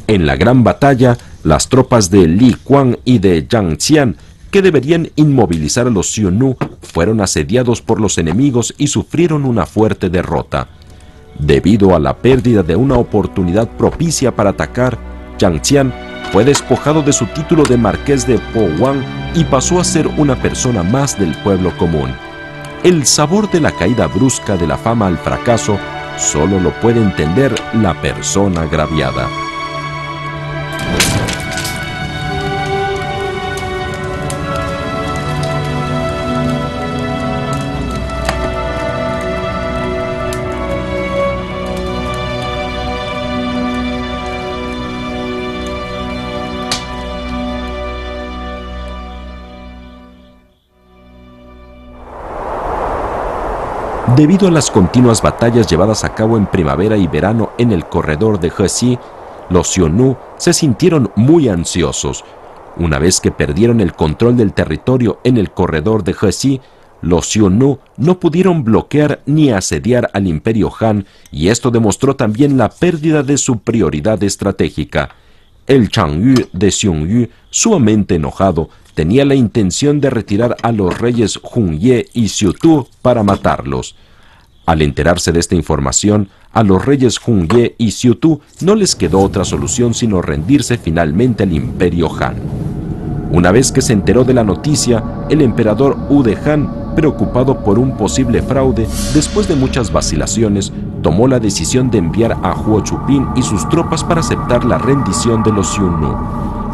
En la gran batalla, las tropas de Li Quan y de Yang Xian, que deberían inmovilizar a los Xiongnu, fueron asediados por los enemigos y sufrieron una fuerte derrota. Debido a la pérdida de una oportunidad propicia para atacar, Yang Xian fue despojado de su título de marqués de Po Wang y pasó a ser una persona más del pueblo común. El sabor de la caída brusca de la fama al fracaso solo lo puede entender la persona agraviada. Debido a las continuas batallas llevadas a cabo en primavera y verano en el corredor de Hexi, los Xiongnu se sintieron muy ansiosos. Una vez que perdieron el control del territorio en el corredor de Hexi, los Xiongnu no pudieron bloquear ni asediar al Imperio Han, y esto demostró también la pérdida de su prioridad estratégica. El Changyu de Xiongyu, sumamente enojado, tenía la intención de retirar a los reyes Hunye y Xiutu para matarlos. Al enterarse de esta información, a los reyes Hunye y Xiutu no les quedó otra solución sino rendirse finalmente al Imperio Han. Una vez que se enteró de la noticia, el emperador Wu de Han, preocupado por un posible fraude, después de muchas vacilaciones, tomó la decisión de enviar a Huo Chupin y sus tropas para aceptar la rendición de los Xiongnu.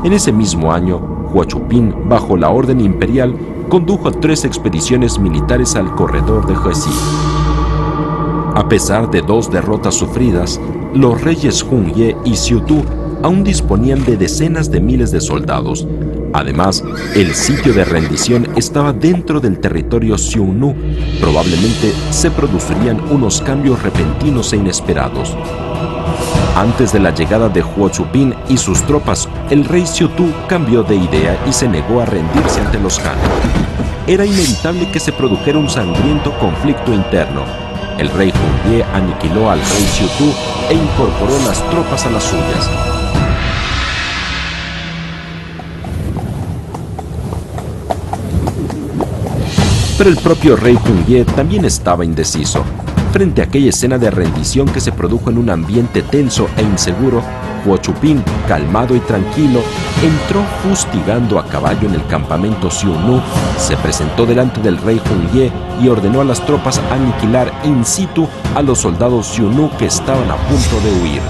En ese mismo año, Huo Chupin, bajo la orden imperial, condujo 3 expediciones militares al corredor de Hexi. A pesar de 2 derrotas sufridas, los reyes Hunye y Xiutu aún disponían de decenas de miles de soldados. Además, el sitio de rendición estaba dentro del territorio Xiongnu. Probablemente se producirían unos cambios repentinos e inesperados. Antes de la llegada de Huo Chupin y sus tropas, el rey Xiutu cambió de idea y se negó a rendirse ante los Han. Era inevitable que se produjera un sangriento conflicto interno. El rey Hunye aniquiló al rey Xiutu e incorporó las tropas a las suyas. Pero el propio rey Hunye también estaba indeciso. Frente a aquella escena de rendición que se produjo en un ambiente tenso e inseguro, Huo Chupin, calmado y tranquilo, entró fustigando a caballo en el campamento Xiongnu, se presentó delante del rey Hunye y ordenó a las tropas aniquilar in situ a los soldados Xiongnu que estaban a punto de huir.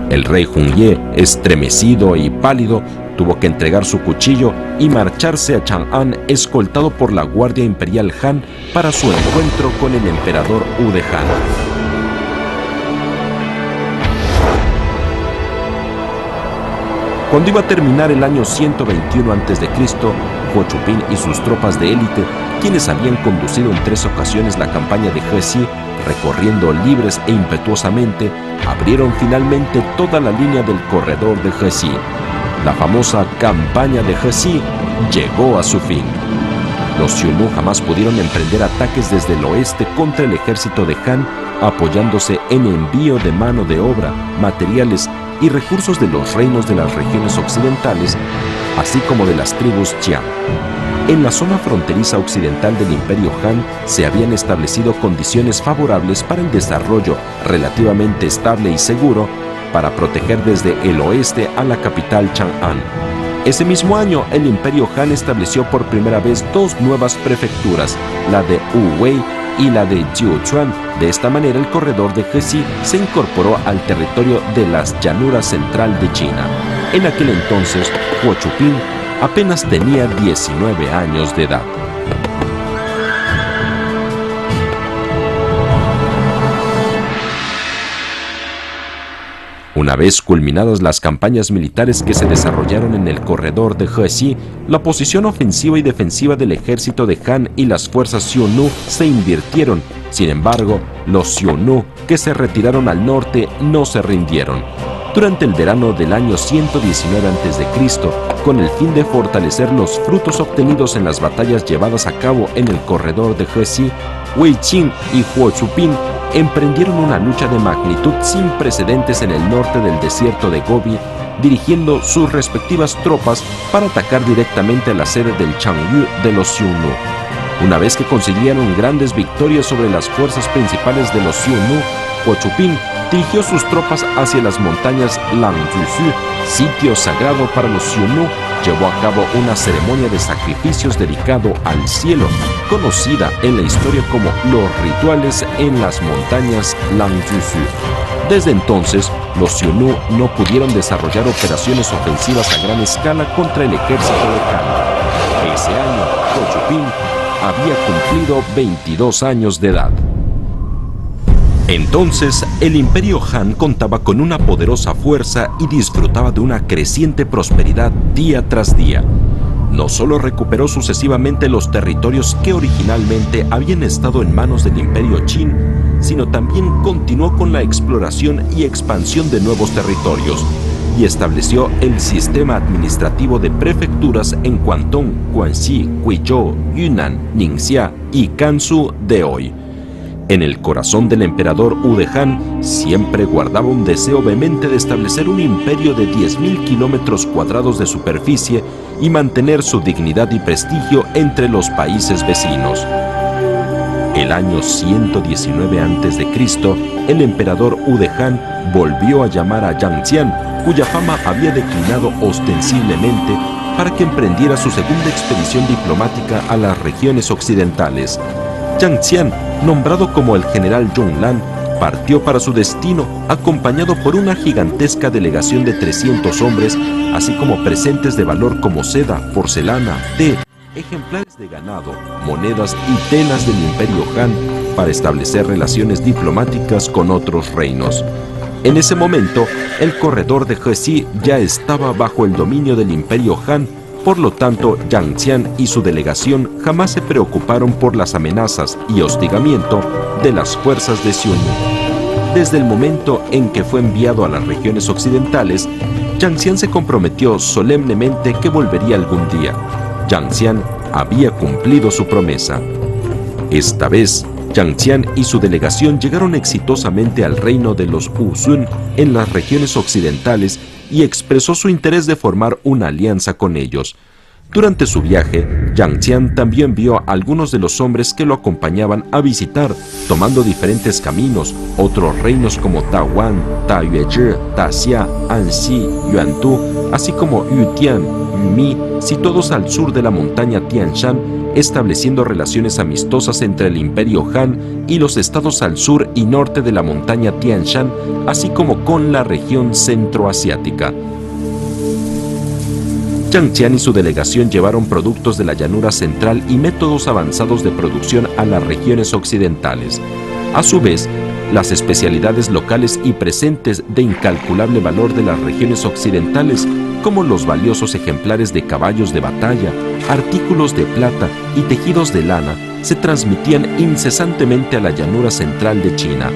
El rey Hunye, estremecido y pálido, tuvo que entregar su cuchillo y marcharse a Chang'an escoltado por la Guardia Imperial Han para su encuentro con el emperador Wu de Han. Cuando iba a terminar el año 121 a.C., Huo Chupin y sus tropas de élite, quienes habían conducido en 3 ocasiones la campaña de Hexi, recorriendo libres e impetuosamente, abrieron finalmente toda la línea del corredor de Hexi. La famosa campaña de Hexi llegó a su fin. Los Xiongnu jamás pudieron emprender ataques desde el oeste contra el ejército de Han, apoyándose en envío de mano de obra, materiales y recursos de los reinos de las regiones occidentales, así como de las tribus Qiang. En la zona fronteriza occidental del Imperio Han se habían establecido condiciones favorables para el desarrollo relativamente estable y seguro para proteger desde el oeste a la capital Chang'an. Ese mismo año, el Imperio Han estableció por primera vez 2 nuevas prefecturas, la de Wuwei y la de Jiuquan. De esta manera, el corredor de Hexi se incorporó al territorio de las llanuras central de China. En aquel entonces, Huo Chupin apenas tenía 19 años de edad. Una vez culminadas las campañas militares que se desarrollaron en el corredor de Hexi, la posición ofensiva y defensiva del ejército de Han y las fuerzas Xiongnu se invirtieron. Sin embargo, los Xiongnu que se retiraron al norte no se rindieron. durante el verano del año 119 a.C., con el fin de fortalecer los frutos obtenidos en las batallas llevadas a cabo en el corredor de Hexi. Wei Qin y Huo Chupin emprendieron una lucha de magnitud sin precedentes en el norte del desierto de Gobi, dirigiendo sus respectivas tropas para atacar directamente a la sede del Changyu de los Xiongnu. Una vez que consiguieron grandes victorias sobre las fuerzas principales de los Xiongnu, Huo Chupin dirigió sus tropas hacia las montañas Langzhusu, sitio sagrado para los Xiongnu. Llevó a cabo una ceremonia de sacrificios dedicado al cielo, conocida en la historia como los rituales en las montañas Langzhusu. Desde entonces, los Xiongnu no pudieron desarrollar operaciones ofensivas a gran escala contra el ejército de Han. Ese año, Huo Chupin había cumplido 22 años de edad. Entonces, el Imperio Han contaba con una poderosa fuerza y disfrutaba de una creciente prosperidad día tras día. No solo recuperó sucesivamente los territorios que originalmente habían estado en manos del Imperio Qin, sino también continuó con la exploración y expansión de nuevos territorios y estableció el sistema administrativo de prefecturas en Guangdong, Guangxi, Guizhou, Yunnan, Ningxia y Gansu de hoy. En el corazón del emperador Wu de Han siempre guardaba un deseo vehemente de establecer un imperio de 10.000 kilómetros cuadrados de superficie y mantener su dignidad y prestigio entre los países vecinos. El año 119 a.C., el emperador Wu de Han volvió a llamar a Yang Xian, cuya fama había declinado ostensiblemente, para que emprendiera su segunda expedición diplomática a las regiones occidentales. Yang Xian, nombrado como el general Zhonglan, partió para su destino acompañado por una gigantesca delegación de 300 hombres, así como presentes de valor como seda, porcelana, té, ejemplares de ganado, monedas y telas del Imperio Han, para establecer relaciones diplomáticas con otros reinos. En ese momento, el corredor de Hexi ya estaba bajo el dominio del Imperio Han. Por lo tanto, Yang Xian y su delegación jamás se preocuparon por las amenazas y hostigamiento de las fuerzas de Xiongnu. Desde el momento en que fue enviado a las regiones occidentales, Yang Xian se comprometió solemnemente que volvería algún día. Yang Xian había cumplido su promesa. Esta vez, Yang Xian y su delegación llegaron exitosamente al reino de los Uzun en las regiones occidentales y expresó su interés de formar una alianza con ellos. Durante su viaje, Yang Xian también vio a algunos de los hombres que lo acompañaban a visitar, tomando diferentes caminos, otros reinos como Tawan, Tayuezhi, Taxia, Anxi, Yuantu, así como Yutian, Yumi, situados al sur de la montaña Tian Shan, estableciendo relaciones amistosas entre el Imperio Han y los estados al sur y norte de la montaña Tian Shan, así como con la región centroasiática. Yang Xian y su delegación llevaron productos de la llanura central y métodos avanzados de producción a las regiones occidentales. A su vez, las especialidades locales y presentes de incalculable valor de las regiones occidentales, como los valiosos ejemplares de caballos de batalla, artículos de plata y tejidos de lana, se transmitían incesantemente a la llanura central de China.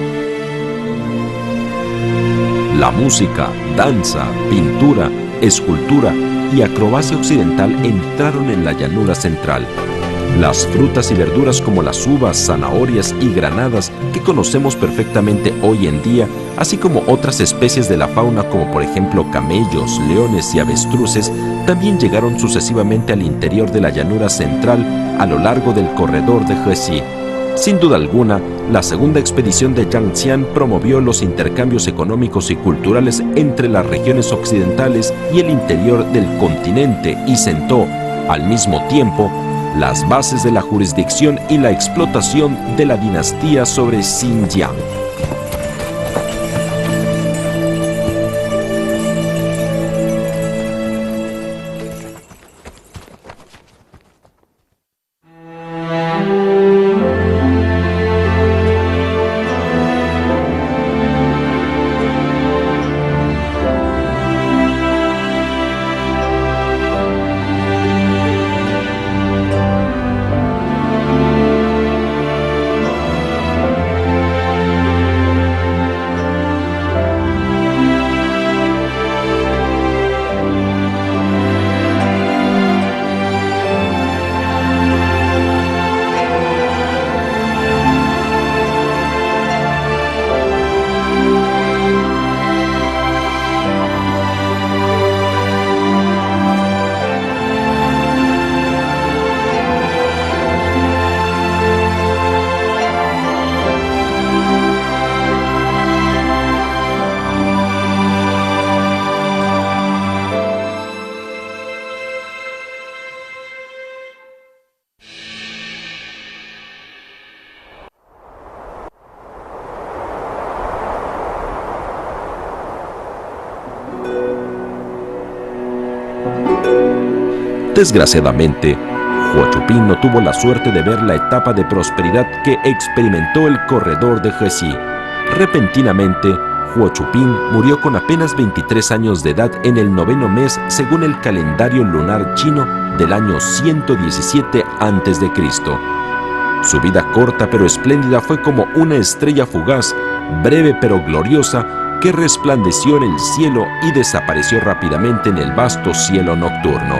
La música, danza, pintura, escultura y acrobacia occidental entraron en la llanura central. Las frutas y verduras como las uvas, zanahorias y granadas que conocemos perfectamente hoy en día, así como otras especies de la fauna como por ejemplo camellos, leones y avestruces, también llegaron sucesivamente al interior de la llanura central a lo largo del corredor de Hexi. Sin duda alguna, la segunda expedición de Yang Xian promovió los intercambios económicos y culturales entre las regiones occidentales y el interior del continente y sentó, al mismo tiempo, las bases de la jurisdicción y la explotación de la dinastía sobre Xinjiang. Desgraciadamente, Huo Chupín no tuvo la suerte de ver la etapa de prosperidad que experimentó el corredor de Hexi. Repentinamente, Huo Chupín murió con apenas 23 años de edad en el 9º mes según el calendario lunar chino del año 117 a.C. Su vida corta pero espléndida fue como una estrella fugaz, breve pero gloriosa, que resplandeció en el cielo y desapareció rápidamente en el vasto cielo nocturno.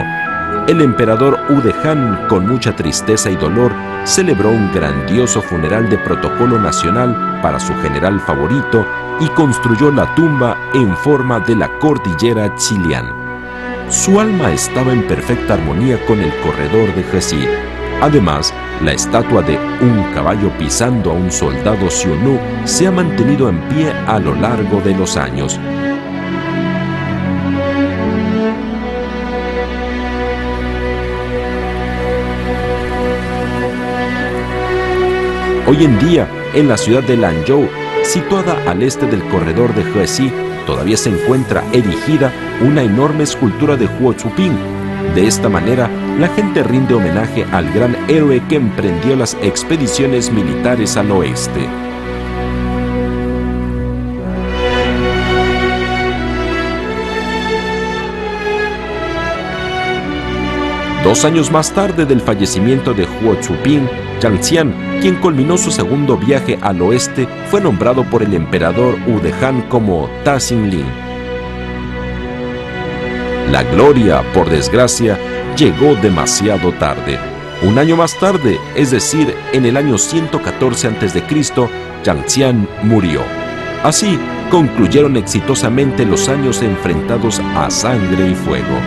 El emperador Ude Han, con mucha tristeza y dolor, celebró un grandioso funeral de protocolo nacional para su general favorito y construyó la tumba en forma de la cordillera Qilian. Su alma estaba en perfecta armonía con el corredor de Hexi. Además, la estatua de un caballo pisando a un soldado Xiongnu se ha mantenido en pie a lo largo de los años. Hoy en día, en la ciudad de Lanzhou, situada al este del corredor de Hexi, todavía se encuentra erigida una enorme escultura de Huo Chupín. De esta manera, la gente rinde homenaje al gran héroe que emprendió las expediciones militares al oeste. Dos años más tarde del fallecimiento de Huo Chupín, Zhang Xian, quien culminó su segundo viaje al oeste, fue nombrado por el emperador Ude Han como Ta Xinlin. La gloria, por desgracia, llegó demasiado tarde. Un año más tarde, es decir, en el año 114 a.C., Zhang Xian murió. Así concluyeron exitosamente los años enfrentados a sangre y fuego.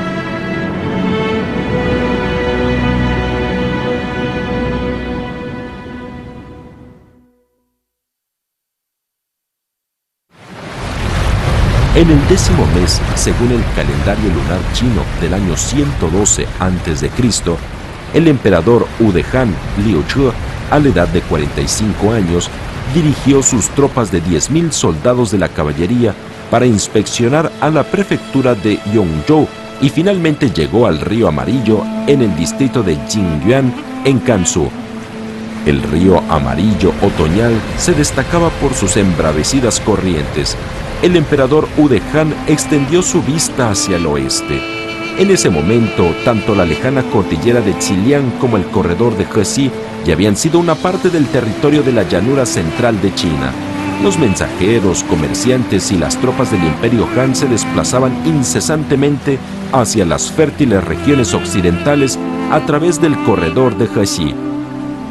En el 10º mes, según el calendario lunar chino del año 112 a.C., el emperador Ude Han Liu Zhe, a la edad de 45 años, dirigió sus tropas de 10.000 soldados de la caballería para inspeccionar a la prefectura de Yongzhou y finalmente llegó al río Amarillo en el distrito de Jingyuan, en Gansu. El río Amarillo otoñal se destacaba por sus embravecidas corrientes. El emperador Ude Han extendió su vista hacia el oeste. En ese momento, tanto la lejana cordillera de Qilian como el corredor de Hexi ya habían sido una parte del territorio de la llanura central de China. Los mensajeros, comerciantes y las tropas del Imperio Han se desplazaban incesantemente hacia las fértiles regiones occidentales a través del corredor de Hexi.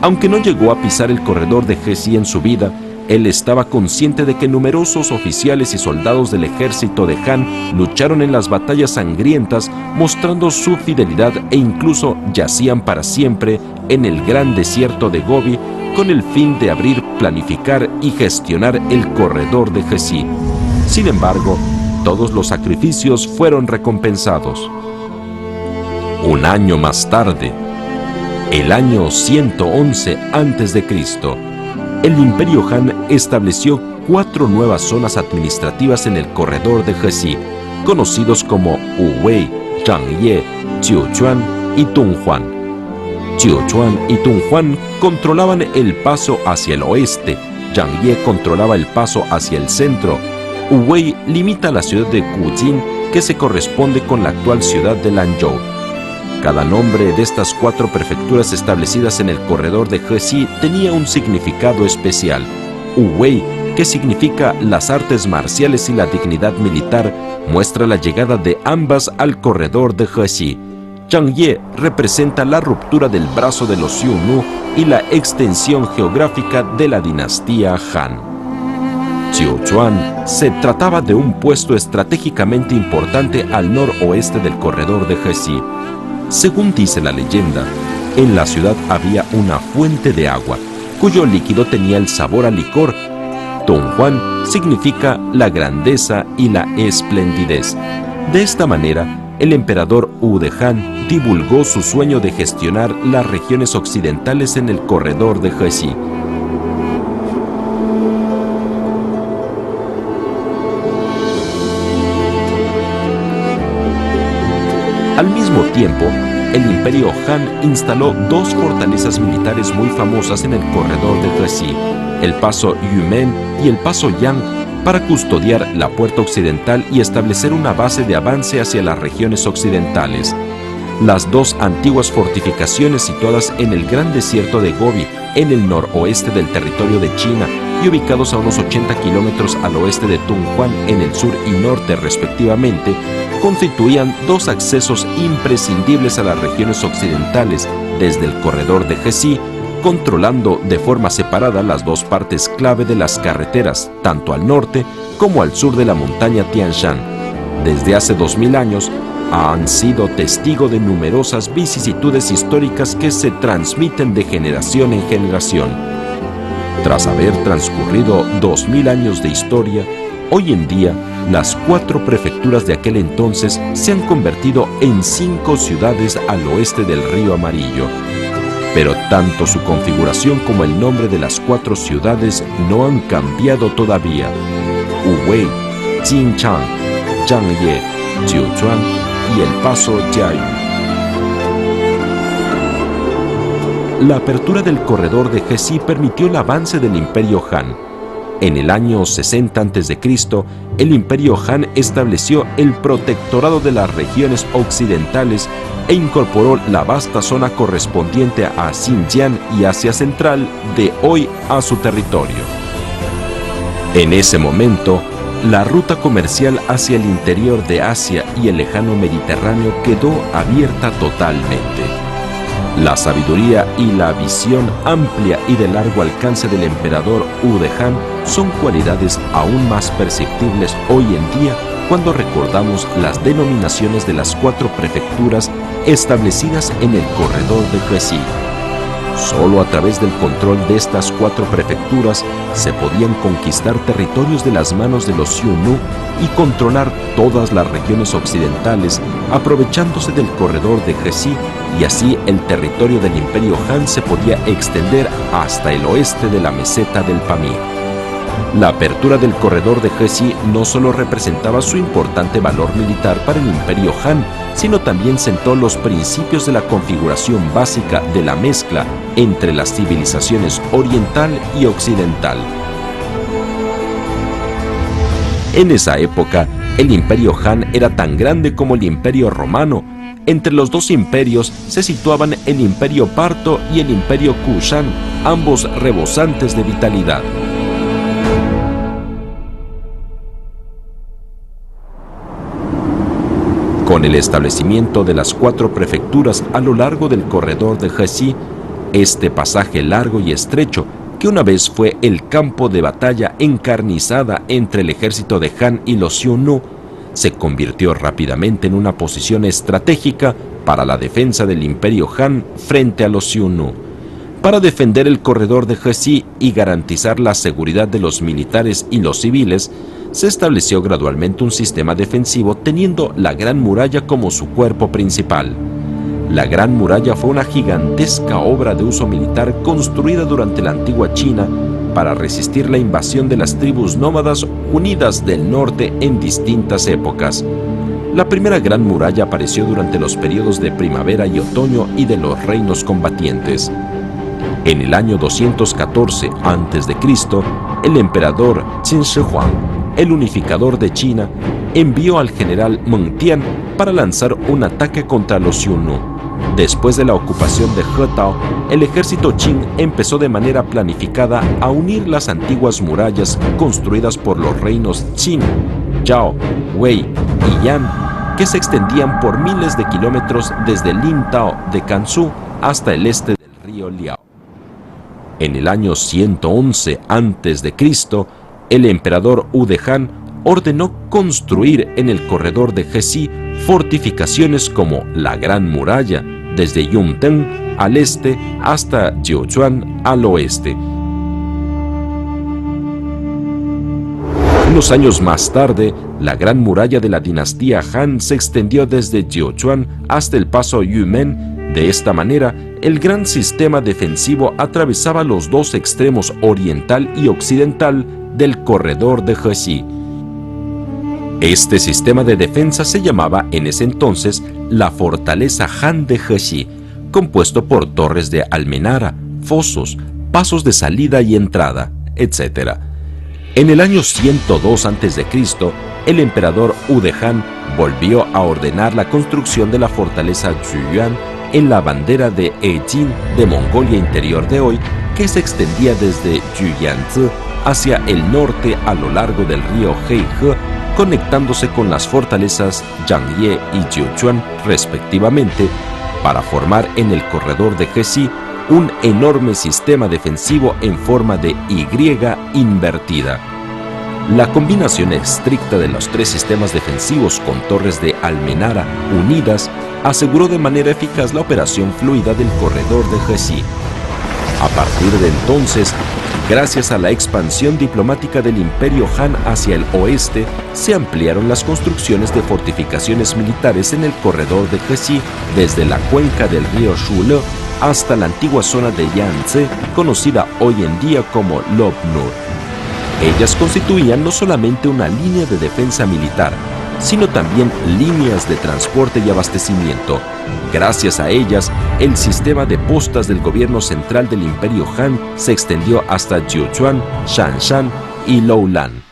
Aunque no llegó a pisar el corredor de Hexi en su vida, él estaba consciente de que numerosos oficiales y soldados del ejército de Han lucharon en las batallas sangrientas, mostrando su fidelidad e incluso yacían para siempre en el gran desierto de Gobi con el fin de abrir, planificar y gestionar el corredor de Hexi. Sin embargo, todos los sacrificios fueron recompensados. Un año más tarde, el año 111 a.C., el Imperio Han estableció 4 nuevas zonas administrativas en el corredor de Hexi, conocidos como Wuwei, Zhangye, Jiuquan y Dunhuan. Jiuquan y Dunhuan controlaban el paso hacia el oeste, Zhangye controlaba el paso hacia el centro, Wuwei limita la ciudad de Gujin, que se corresponde con la actual ciudad de Lanzhou. Cada nombre de estas 4 prefecturas establecidas en el corredor de Hexi tenía un significado especial. Wuwei, que significa las artes marciales y la dignidad militar, muestra la llegada de ambas al corredor de Hexi. Zhangye representa la ruptura del brazo de los Xiongnu y la extensión geográfica de la dinastía Han. Jiuquan se trataba de un puesto estratégicamente importante al noroeste del corredor de Hexi. Según dice la leyenda, en la ciudad había una fuente de agua, cuyo líquido tenía el sabor a licor. Dunhuan significa la grandeza y la esplendidez. De esta manera, el emperador Ude Han divulgó su sueño de gestionar las regiones occidentales en el corredor de Hexi. Al mismo tiempo, el Imperio Han instaló dos fortalezas militares muy famosas en el corredor de Hexi, el paso Yumen y el paso Yang, para custodiar la puerta occidental y establecer una base de avance hacia las regiones occidentales. Las dos antiguas fortificaciones situadas en el gran desierto de Gobi, en el noroeste del territorio de China, y ubicados a unos 80 kilómetros al oeste de Tunhuan en el sur y norte respectivamente, constituían dos accesos imprescindibles a las regiones occidentales desde el corredor de Hexi, controlando de forma separada las dos partes clave de las carreteras, tanto al norte como al sur de la montaña Tian Shan. Desde hace 2000 años, han sido testigo de numerosas vicisitudes históricas que se transmiten de generación en generación. Tras haber transcurrido 2000 años de historia, hoy en día, las 4 prefecturas de aquel entonces se han convertido en 5 ciudades al oeste del Río Amarillo. Pero tanto su configuración como el nombre de las 4 ciudades no han cambiado todavía: Wuwei, Jinchang, Zhangye, Jiuquan y el paso Jiayu. La apertura del corredor de Hexi permitió el avance del Imperio Han. En el año 60 a.C., el Imperio Han estableció el protectorado de las regiones occidentales e incorporó la vasta zona correspondiente a Xinjiang y Asia Central de hoy a su territorio. En ese momento, la ruta comercial hacia el interior de Asia y el lejano Mediterráneo quedó abierta totalmente. La sabiduría y la visión amplia y de largo alcance del emperador Wu de Han son cualidades aún más perceptibles hoy en día cuando recordamos las denominaciones de las 4 prefecturas establecidas en el corredor de Hexi. Solo a través del control de estas 4 prefecturas se podían conquistar territorios de las manos de los Xiongnu y controlar todas las regiones occidentales, aprovechándose del corredor de Hexi, y así el territorio del Imperio Han se podía extender hasta el oeste de la meseta del Pamir. La apertura del corredor de Hexi no solo representaba su importante valor militar para el Imperio Han, sino también sentó los principios de la configuración básica de la mezcla entre las civilizaciones oriental y occidental. En esa época, el Imperio Han era tan grande como el Imperio Romano. Entre los dos imperios se situaban el Imperio Parto y el Imperio Kushan, ambos rebosantes de vitalidad. Con el establecimiento de las 4 prefecturas a lo largo del corredor de Hexi, este pasaje largo y estrecho, que una vez fue el campo de batalla encarnizada entre el ejército de Han y los Xiongnu, se convirtió rápidamente en una posición estratégica para la defensa del Imperio Han frente a los Xiongnu. Para defender el corredor de Hexi y garantizar la seguridad de los militares y los civiles, se estableció gradualmente un sistema defensivo teniendo la Gran Muralla como su cuerpo principal. La Gran Muralla fue una gigantesca obra de uso militar construida durante la antigua China para resistir la invasión de las tribus nómadas unidas del norte en distintas épocas. La primera Gran Muralla apareció durante los periodos de primavera y otoño y de los reinos combatientes. En el año 214 a.C., el emperador Qin Shi Huang, el unificador de China, envió al general Meng Tian para lanzar un ataque contra los Xiongnu. Después de la ocupación de Hetao, el ejército Qin empezó de manera planificada a unir las antiguas murallas construidas por los reinos Qin, Zhao, Wei y Yan, que se extendían por miles de kilómetros desde Lintao de Kansu hasta el este del río Liao. En el año 111 a.C., el emperador Wu de Han ordenó construir en el corredor de Hexi fortificaciones como la Gran Muralla, desde Yumteng al este hasta Jiuquan al oeste. Unos años más tarde, la Gran Muralla de la dinastía Han se extendió desde Jiuquan hasta el paso Yumen. De esta manera, el gran sistema defensivo atravesaba los dos extremos oriental y occidental del corredor de Hexi. Este sistema de defensa se llamaba en ese entonces la fortaleza Han de Hexi, compuesto por torres de almenara, fosos, pasos de salida y entrada, etc. En el año 102 a.C., el emperador Ude-Han volvió a ordenar la construcción de la fortaleza Zhuyuan en la bandera de Ejin de Mongolia Interior de hoy, que se extendía desde Yuyanzi hacia el norte a lo largo del río Heihe, conectándose con las fortalezas Yangye y Jiuquan respectivamente, para formar en el corredor de Hexi un enorme sistema defensivo en forma de Y invertida. La combinación estricta de los tres sistemas defensivos con torres de almenara unidas aseguró de manera eficaz la operación fluida del corredor de Hexi. A partir de entonces, gracias a la expansión diplomática del Imperio Han hacia el oeste, se ampliaron las construcciones de fortificaciones militares en el corredor de Hexi desde la cuenca del río Shule hasta la antigua zona de Yangtze, conocida hoy en día como Lopnur. Ellas constituían no solamente una línea de defensa militar, sino también líneas de transporte y abastecimiento. Gracias a ellas, el sistema de postas del gobierno central del Imperio Han se extendió hasta Jiuquan, Shanshan y Loulan.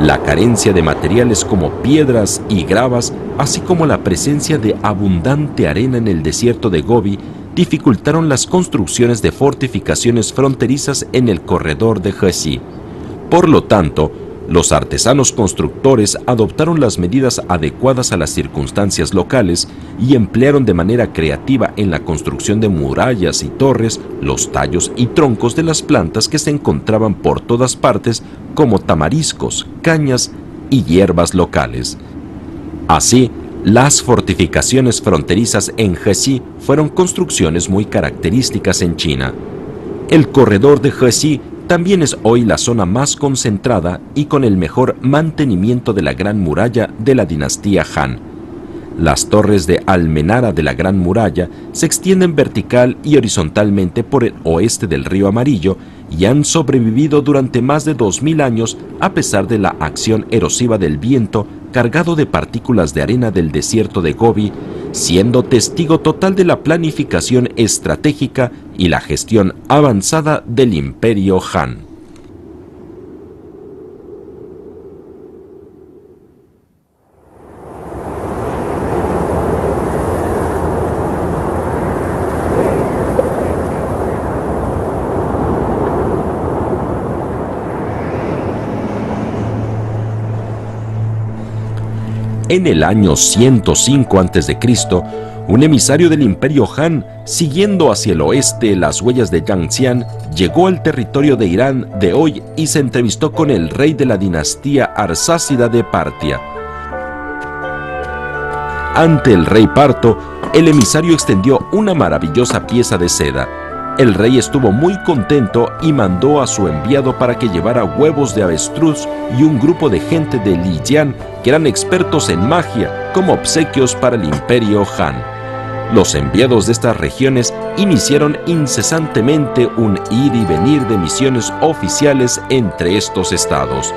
La carencia de materiales como piedras y gravas, así como la presencia de abundante arena en el desierto de Gobi, dificultaron las construcciones de fortificaciones fronterizas en el corredor de Hexi. Por lo tanto, los artesanos constructores adoptaron las medidas adecuadas a las circunstancias locales y emplearon de manera creativa en la construcción de murallas y torres los tallos y troncos de las plantas que se encontraban por todas partes, como tamariscos, cañas y hierbas locales. Así, las fortificaciones fronterizas en Hexi fueron construcciones muy características en China. El corredor de Hexi también es hoy la zona más concentrada y con el mejor mantenimiento de la Gran Muralla de la dinastía Han. Las torres de almenara de la Gran Muralla se extienden vertical y horizontalmente por el oeste del río Amarillo y han sobrevivido durante más de 2000 años a pesar de la acción erosiva del viento cargado de partículas de arena del desierto de Gobi, siendo testigo total de la planificación estratégica y la gestión avanzada del Imperio Han. En el año 105 a.C., un emisario del Imperio Han, siguiendo hacia el oeste las huellas de Yangtze, llegó al territorio de Irán de hoy y se entrevistó con el rey de la dinastía arsácida de Partia. Ante el rey parto, el emisario extendió una maravillosa pieza de seda. El rey estuvo muy contento y mandó a su enviado para que llevara huevos de avestruz y un grupo de gente de Lijian que eran expertos en magia como obsequios para el imperio Han. Los enviados de estas regiones iniciaron incesantemente un ir y venir de misiones oficiales entre estos estados.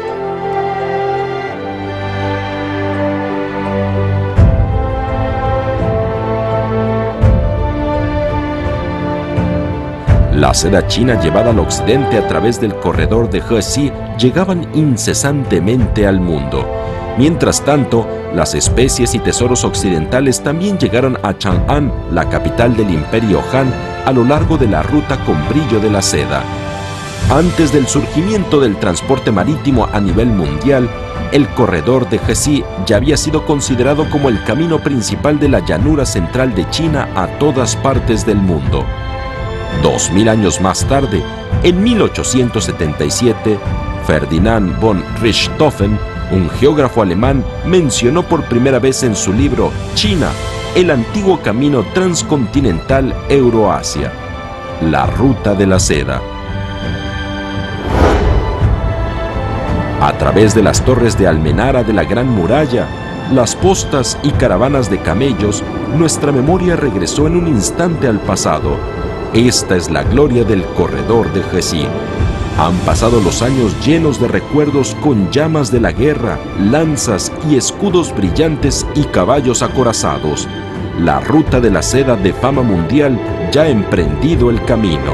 La seda china llevada al occidente a través del corredor de Hexi llegaban incesantemente al mundo. Mientras tanto, las especies y tesoros occidentales también llegaron a Chang'an, la capital del Imperio Han, a lo largo de la ruta con brillo de la seda. Antes del surgimiento del transporte marítimo a nivel mundial, el corredor de Hexi ya había sido considerado como el camino principal de la llanura central de China a todas partes del mundo. 2000 años más tarde, en 1877, Ferdinand von Richthofen, un geógrafo alemán, mencionó por primera vez en su libro China, el antiguo camino transcontinental Euroasia, la ruta de la seda. A través de las torres de Almenara de la Gran Muralla, las postas y caravanas de camellos, nuestra memoria regresó en un instante al pasado. Esta es la gloria del corredor de Hexi. Han pasado los años llenos de recuerdos con llamas de la guerra, lanzas y escudos brillantes y caballos acorazados. La ruta de la seda de fama mundial ya ha emprendido el camino.